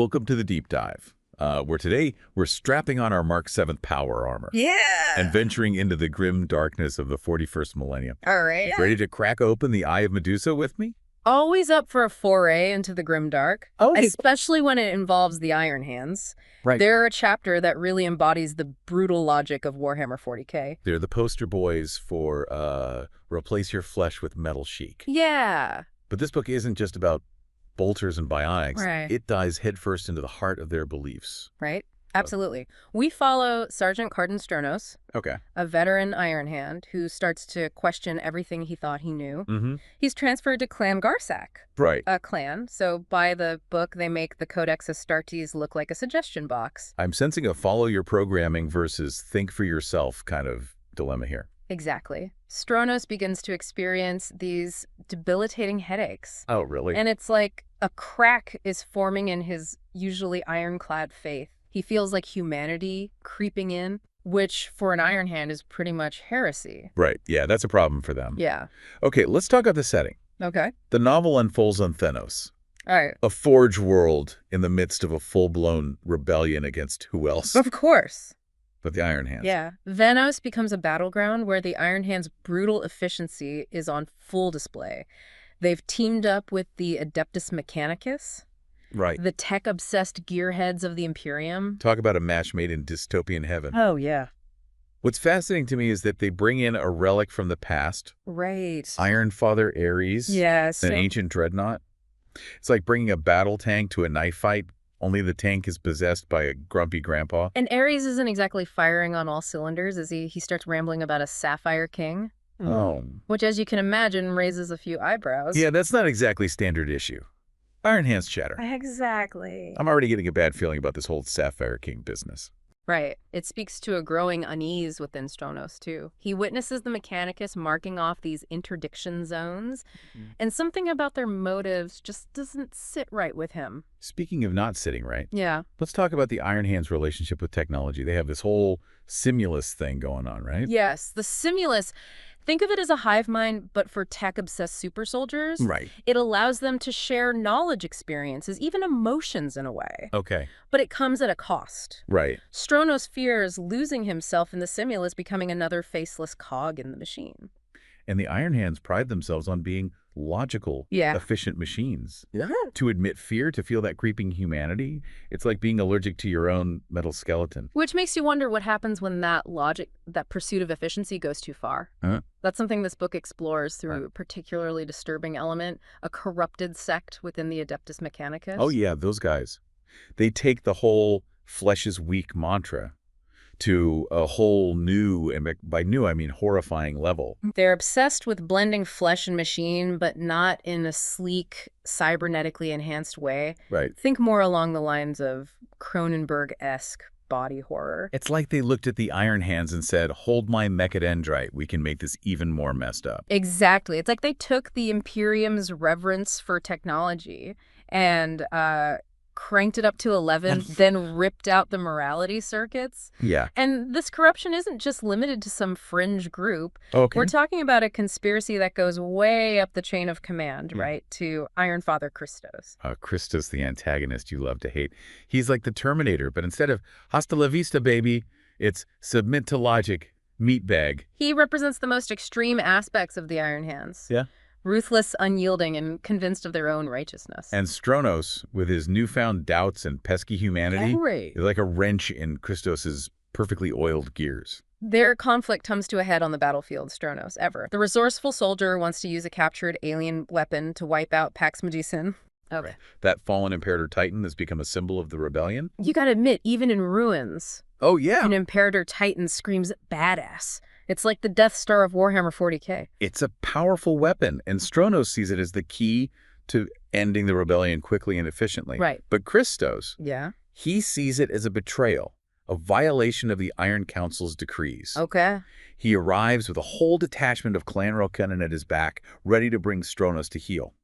Welcome to the deep dive, where today we're strapping on our Mark 7th power armor Yeah. and venturing into the grim darkness of the 41st millennium. All right. Ready to crack open the eye of Medusa with me? Always up for a foray into the grim dark, Oh, especially when it involves the Iron Hands. right. They're a chapter that really embodies the brutal logic of Warhammer 40k. They're the poster boys for replace your flesh with metal chic. Yeah. But this book isn't just about bolters and bionics. Right. It dives headfirst into the heart of their beliefs. Right? Absolutely. We follow Sergeant Cardin Thennos, Okay. a veteran Iron Hand who starts to question everything he thought he knew. Mm-hmm. He's transferred to Clan Garsak, Right. a clan. So by the book, they make the Codex Astartes look like a suggestion box. I'm sensing a follow your programming versus think for yourself kind of dilemma here. Exactly. Thennos begins to experience these debilitating headaches. Oh, really? And it's like a crack is forming in his usually ironclad faith. He feels like humanity creeping in, which for an Iron Hand is pretty much heresy. Right. Yeah, that's a problem for them. Yeah. Okay, let's talk about the setting. Okay. The novel unfolds on Thennos, All right. a forge world in the midst of a full-blown rebellion against who else Of course. but the Iron Hands. Yeah. Thennos becomes a battleground where the Iron Hand's brutal efficiency is on full display. They've teamed up with the Adeptus Mechanicus, Right. the tech-obsessed gearheads of the Imperium. Talk about a match made in dystopian heaven. Oh, yeah. What's fascinating to me is that they bring in a relic from the past, Right. Iron Father Ares, Yes. an ancient dreadnought. It's like bringing a battle tank to a knife fight, only the tank is possessed by a grumpy grandpa. And Ares isn't exactly firing on all cylinders as he starts rambling about a Sapphire King, Oh. which, as you can imagine, raises a few eyebrows. Yeah, that's not exactly standard issue. Iron Hands chatter. Exactly. I'm already getting a bad feeling about this whole Sapphire King business. Right. It speaks to a growing unease within Thennos, too. He witnesses the Mechanicus marking off these interdiction zones, and something about their motives just doesn't sit right with him. Speaking of not sitting right, Yeah. let's talk about the Iron Hands' relationship with technology. They have this whole simulus thing going on, right? Yes. The Simulus, think of it as a hive mind, but for tech-obsessed super soldiers. Right. It allows them to share knowledge experiences, even emotions in a way. Okay. But it comes at a cost. Right. Thennos fears losing himself in the Simulus, becoming another faceless cog in the machine. And the Iron Hands pride themselves on being logical, Yeah. efficient machines. Yeah. To admit fear, to feel that creeping humanity, it's like being allergic to your own metal skeleton. Which makes you wonder what happens when that logic, that pursuit of efficiency goes too far. Huh? That's something this book explores through a particularly disturbing element, a corrupted sect within the Adeptus Mechanicus. Oh, yeah, those guys. They take the whole flesh is weak mantra to a whole new, and by new I mean horrifying level. They're obsessed with blending flesh and machine, but not in a sleek, cybernetically enhanced way. Right. Think more along the lines of Cronenberg-esque body horror. It's like they looked at the Iron Hands and said, hold my mechadendrite, we can make this even more messed up. Exactly. It's like they took the Imperium's reverence for technology and cranked it up to 11, then ripped out the morality circuits. Yeah. And this corruption isn't just limited to some fringe group. Okay. We're talking about a conspiracy that goes way up the chain of command, Yeah. right, to Iron Father Christos. Christos, the antagonist you love to hate. He's like the Terminator, but instead of hasta la vista, baby, it's submit to logic, meatbag. He represents the most extreme aspects of the Iron Hands. Yeah. Ruthless, unyielding, and convinced of their own righteousness. And Thennos, with his newfound doubts and pesky humanity, Right. is like a wrench in Christos's perfectly oiled gears. Their conflict comes to a head on the battlefield, Thennos, ever. The resourceful soldier wants to use a captured alien weapon to wipe out Pax Medusan. Okay. That fallen Imperator Titan has become a symbol of the rebellion. You gotta admit, even in ruins, Oh, yeah. an Imperator Titan screams badass. It's like the Death Star of Warhammer 40k. It's a powerful weapon, and Thennos sees it as the key to ending the rebellion quickly and efficiently. Right. But Christos, Yeah. he sees it as a betrayal, a violation of the Iron Council's decrees. Okay. He arrives with a whole detachment of Clan Rokanen at his back, ready to bring Thennos to heel.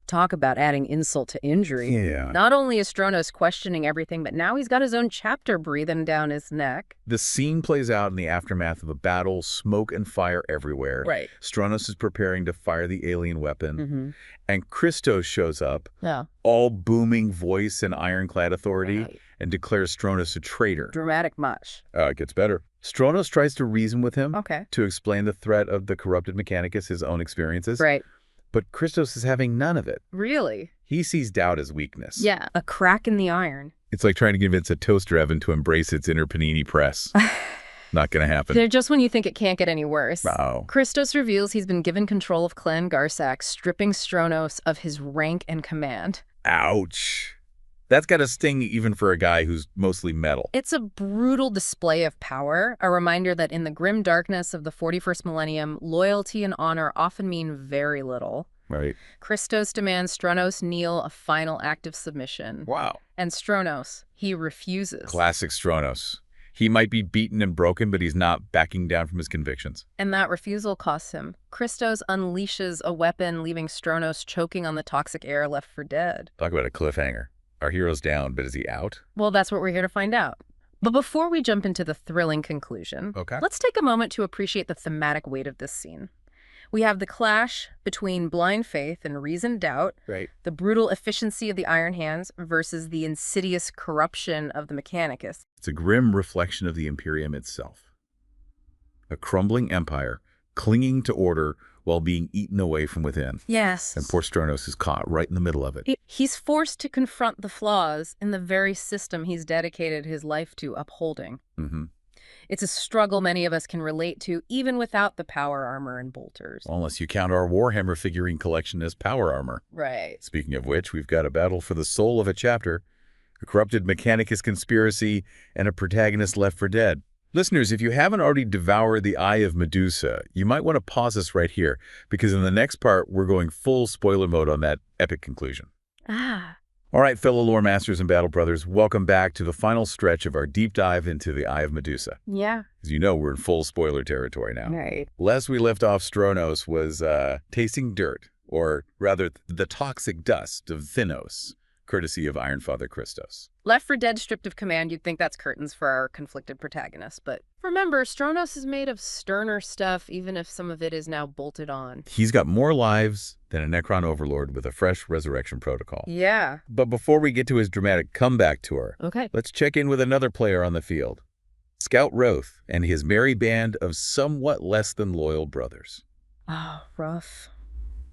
Talk about adding insult to injury. Yeah. Not only is Stronos questioning everything, but now he's got his own chapter breathing down his neck. The scene plays out in the aftermath of a battle, smoke and fire everywhere. Right. Stronos is preparing to fire the alien weapon, Mm-hmm. and Christos shows up, Yeah. all booming voice and ironclad authority, Right. and declares Stronos a traitor. Dramatic much. It gets better. Stronos tries to reason with him Okay. to explain the threat of the corrupted Mechanicus, his own experiences. Right. But Christos is having none of it. Really? He sees doubt as weakness. Yeah. A crack in the iron. It's like trying to convince a toaster oven to embrace its inner panini press. Not going to happen. They're just when you think it can't get any worse. Wow. Christos reveals he's been given control of Clan Garsak, stripping Stronos of his rank and command. Ouch. That's got to sting even for a guy who's mostly metal. It's a brutal display of power, a reminder that in the grim darkness of the 41st millennium, loyalty and honor often mean very little. Right. Christos demands Stronos kneel a final act of submission. Wow. And Stronos, he refuses. Classic Stronos. He might be beaten and broken, but he's not backing down from his convictions. And that refusal costs him. Christos unleashes a weapon, leaving Stronos choking on the toxic air left for dead. Talk about a cliffhanger. Our hero's down, but is he out? Well, that's what we're here to find out. But before we jump into the thrilling conclusion, Okay. let's take a moment to appreciate the thematic weight of this scene. We have the clash between blind faith and reasoned doubt, Right. the brutal efficiency of the Iron Hands versus the insidious corruption of the Mechanicus. It's a grim reflection of the Imperium itself. A crumbling empire, clinging to order while being eaten away from within. Yes. And poor Stronos is caught right in the middle of it. He's forced to confront the flaws in the very system he's dedicated his life to upholding. Mm-hmm. It's a struggle many of us can relate to, even without the power armor and bolters. Unless you count our Warhammer figurine collection as power armor. Right. Speaking of which, we've got a battle for the soul of a chapter, a corrupted Mechanicus conspiracy, and a protagonist left for dead. Listeners, if you haven't already devoured the Eye of Medusa, you might want to pause us right here, because in the next part, we're going full spoiler mode on that epic conclusion. Ah. All right, fellow lore masters and battle brothers, welcome back to the final stretch of our deep dive into the Eye of Medusa. Yeah. As you know, we're in full spoiler territory now. Right. Last we left off, Stronos was tasting dirt, or rather the toxic dust of Thennos, courtesy of Ironfather Christos. Left for dead, stripped of command, you'd think that's curtains for our conflicted protagonist. But remember, Stronos is made of sterner stuff, even if some of it is now bolted on. He's got more lives than a Necron overlord with a fresh resurrection protocol. Yeah. But before we get to his dramatic comeback tour, Okay. let's check in with another player on the field. Scout Roth and his merry band of somewhat less than loyal brothers. Oh, rough.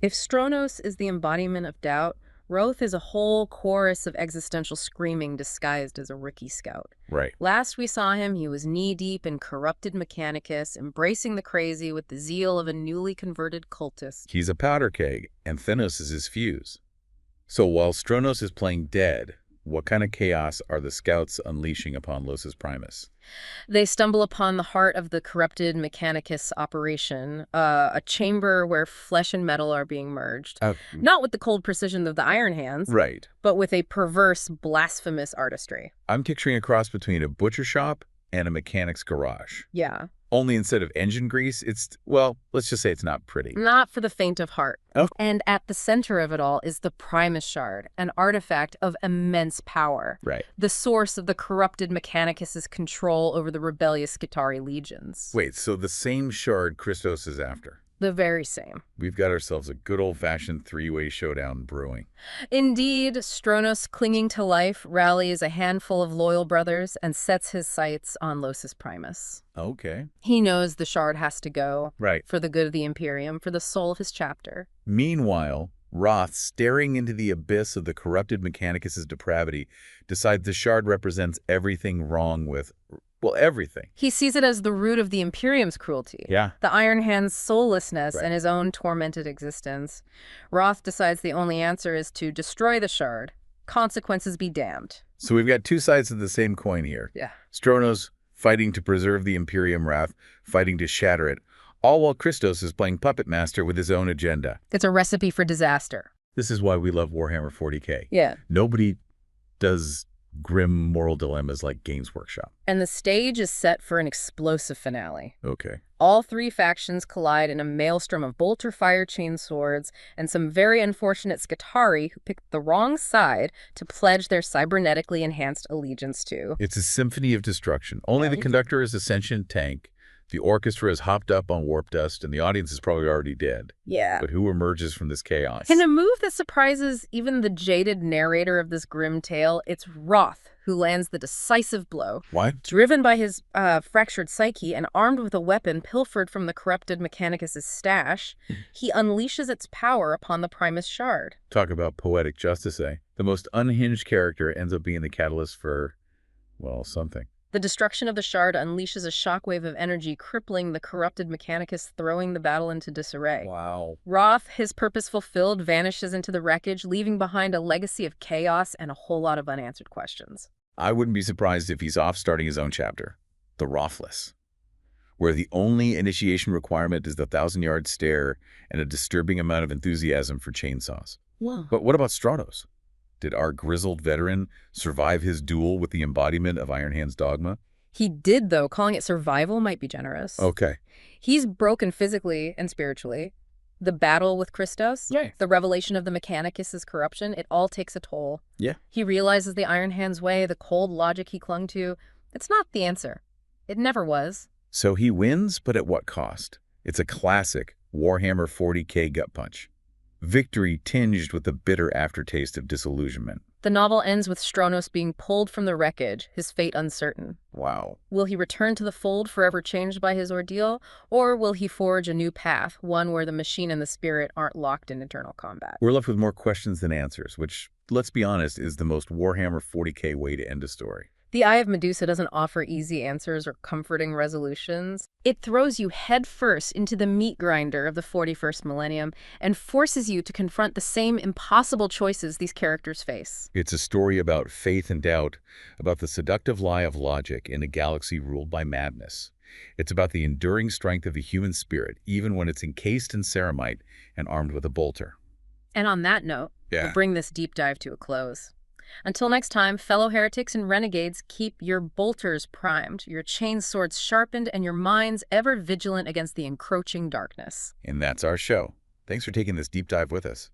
If Stronos is the embodiment of doubt, Roth is a whole chorus of existential screaming disguised as a rookie scout. Right. Last we saw him, he was knee-deep in corrupted Mechanicus, embracing the crazy with the zeal of a newly converted cultist. He's a powder keg, and Thennos is his fuse. So while Stronos is playing dead, what kind of chaos are the scouts unleashing upon Losis Primus? They stumble upon the heart of the corrupted Mechanicus operation, a chamber where flesh and metal are being merged. Not with the cold precision of the Iron Hands, Right. but with a perverse, blasphemous artistry. I'm picturing a cross between a butcher shop and a mechanic's garage. Yeah. Only instead of engine grease, it's, well, let's just say it's not pretty. Not for the faint of heart. Oh. And at the center of it all is the Primus Shard, an artifact of immense power. Right. The source of the corrupted Mechanicus' control over the rebellious Skitarii legions. Wait, so the same shard Christos is after? The very same. We've got ourselves a good old-fashioned three-way showdown brewing. Indeed, Stronos, clinging to life, rallies a handful of loyal brothers and sets his sights on Losis Primus. Okay. He knows the shard has to go. Right. For the good of the Imperium, for the soul of his chapter. Meanwhile, Roth, staring into the abyss of the corrupted Mechanicus' depravity, decides the shard represents everything wrong with, well, everything. He sees it as the root of the Imperium's cruelty. Yeah. The Iron Hand's soullessness Right. and his own tormented existence. Roth decides the only answer is to destroy the shard. Consequences be damned. So we've got two sides of the same coin here. Yeah. Stronos fighting to preserve the Imperium wrath, fighting to shatter it, all while Christos is playing puppet master with his own agenda. It's a recipe for disaster. This is why we love Warhammer 40k. Yeah. Nobody does grim moral dilemmas like Games Workshop. And the stage is set for an explosive finale. Okay. All three factions collide in a maelstrom of bolter-fire chain swords and some very unfortunate Scutari who picked the wrong side to pledge their cybernetically enhanced allegiance to. It's a symphony of destruction. Only the conductor is a sentient tank. The orchestra is hopped up on warp dust, and the audience is probably already dead. Yeah. But who emerges from this chaos? In a move that surprises even the jaded narrator of this grim tale, it's Roth who lands the decisive blow. Why? Driven by his fractured psyche and armed with a weapon pilfered from the corrupted Mechanicus' stash, he unleashes its power upon the Primus Shard. Talk about poetic justice, eh? The most unhinged character ends up being the catalyst for, well, something. The destruction of the shard unleashes a shockwave of energy, crippling the corrupted Mechanicus, throwing the battle into disarray. Wow. Roth, his purpose fulfilled, vanishes into the wreckage, leaving behind a legacy of chaos and a whole lot of unanswered questions. I wouldn't be surprised if he's off starting his own chapter, the ruthless, where the only initiation requirement is the 1,000-yard stare and a disturbing amount of enthusiasm for chainsaws. Wow. But what about Stratos? Did our grizzled veteran survive his duel with the embodiment of Iron Hand's dogma? He did, though. Calling it survival might be generous. Okay. He's broken physically and spiritually. The battle with Christos, the revelation of the Mechanicus' corruption, it all takes a toll. Yeah. He realizes the Iron Hand's way, the cold logic he clung to, it's not the answer. It never was. So he wins, but at what cost? It's a classic Warhammer 40k gut punch. Victory tinged with the bitter aftertaste of disillusionment. The novel ends with Stratos being pulled from the wreckage, his fate uncertain. Wow. Will he return to the fold forever changed by his ordeal, or will he forge a new path, one where the machine and the spirit aren't locked in eternal combat? We're left with more questions than answers, which, let's be honest, is the most Warhammer 40k way to end a story. The Eye of Medusa doesn't offer easy answers or comforting resolutions. It throws you headfirst into the meat grinder of the 41st millennium and forces you to confront the same impossible choices these characters face. It's a story about faith and doubt, about the seductive lie of logic in a galaxy ruled by madness. It's about the enduring strength of the human spirit, even when it's encased in ceramite and armed with a bolter. And on that note, we'll bring this deep dive to a close. Until next time, fellow heretics and renegades, keep your bolters primed, your chain swords sharpened, and your minds ever vigilant against the encroaching darkness. And that's our show. Thanks for taking this deep dive with us.